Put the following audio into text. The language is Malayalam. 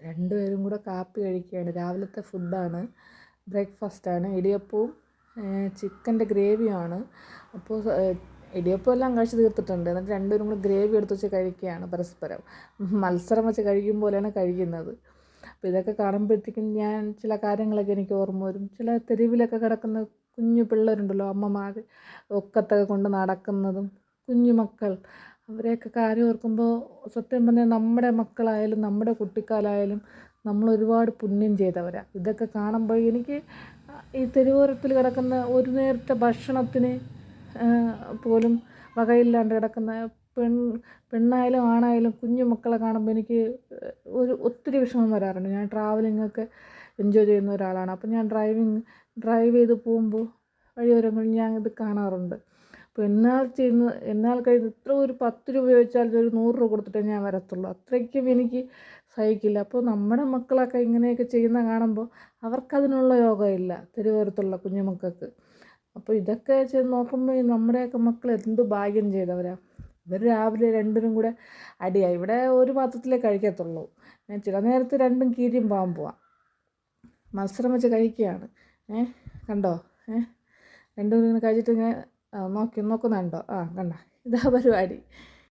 രണ്ടുപേരും കൂടെ കാപ്പി കഴിക്കുകയാണ്. രാവിലത്തെ ഫുഡാണ്, ബ്രേക്ക്ഫാസ്റ്റാണ്. ഇടിയപ്പവും ചിക്കൻ്റെ ഗ്രേവിയാണ്. അപ്പോൾ ഇടിയപ്പം എല്ലാം കഴിച്ച് തീർത്തിട്ടുണ്ട്. എന്നിട്ട് രണ്ടുപേരും കൂടെ ഗ്രേവി എടുത്ത് വെച്ച് കഴിക്കുകയാണ് പരസ്പരം. മത്സരം വെച്ച് കഴിക്കും പോലെയാണ് കഴിക്കുന്നത്. അപ്പോൾ ഇതൊക്കെ കാണുമ്പോഴത്തേക്കും ഞാൻ ചില കാര്യങ്ങളൊക്കെ എനിക്ക് ഓർമ്മ വരും. ചില തെരുവിലൊക്കെ കിടക്കുന്ന കുഞ്ഞു പിള്ളേരുണ്ടല്ലോ, അമ്മമാർ ഒക്കത്തൊക്കെ കൊണ്ട് നടക്കുന്നതും കുഞ്ഞു മക്കൾ, അവരെയൊക്കെ കാര്യം ഓർക്കുമ്പോൾ സത്യം പറഞ്ഞാൽ നമ്മുടെ മക്കളായാലും നമ്മുടെ കുട്ടിക്കാലായാലും നമ്മൾ ഒരുപാട് പുണ്യം ചെയ്തവരാണ്. ഇതൊക്കെ കാണുമ്പോൾ എനിക്ക് ഈ തെരുവോരത്തിൽ കിടക്കുന്ന ഒരു നേരത്തെ ഭക്ഷണത്തിന് പോലും വകയില്ലാണ്ട് കിടക്കുന്ന പെണ്ണായാലും ആണായാലും കുഞ്ഞു മക്കളെ കാണുമ്പോൾ എനിക്ക് ഒത്തിരി വിഷമം വരാറുണ്ട്. ഞാൻ ട്രാവലിങ്ങൊക്കെ എൻജോയ് ചെയ്യുന്ന ഒരാളാണ്. അപ്പോൾ ഞാൻ ഡ്രൈവ് ചെയ്ത് പോകുമ്പോൾ വഴിയോരങ്ങളിൽ ഞാൻ ഇത് കാണാറുണ്ട്. അപ്പോൾ എന്നാൽ കഴിഞ്ഞ് ഇത്ര ഒരു 10 രൂപ ചോദിച്ചാൽ ഒരു 100 രൂപ കൊടുത്തിട്ടേ ഞാൻ വരത്തുള്ളൂ. അത്രയ്ക്കും എനിക്ക് സഹിക്കില്ല. അപ്പോൾ നമ്മുടെ മക്കളൊക്കെ ഇങ്ങനെയൊക്കെ ചെയ്യുന്ന കാണുമ്പോൾ അവർക്കതിനുള്ള യോഗമില്ല, തെരുവോരത്തുള്ള കുഞ്ഞുമക്കൾക്ക്. അപ്പോൾ ഇതൊക്കെ നോക്കുമ്പോൾ നമ്മുടെയൊക്കെ മക്കൾ എന്ത് ഭാഗ്യം ചെയ്തവരാ. ഇവർ രാവിലെ രണ്ടിനും കൂടെ അടിയായി. ഇവിടെ ഒരു പാത്രത്തിലേ കഴിക്കത്തുള്ളൂ. ഞാൻ ചില നേരത്ത് രണ്ടും കീരിയും പാമ്പുവാ. മത്സരം വെച്ച് കഴിക്കുകയാണ്. കണ്ടോ? രണ്ടും ഇങ്ങനെ കഴിച്ചിട്ട് ഇങ്ങനെ നോക്കുന്നുണ്ടോ? കണ്ട, ഇതാ പരിപാടി.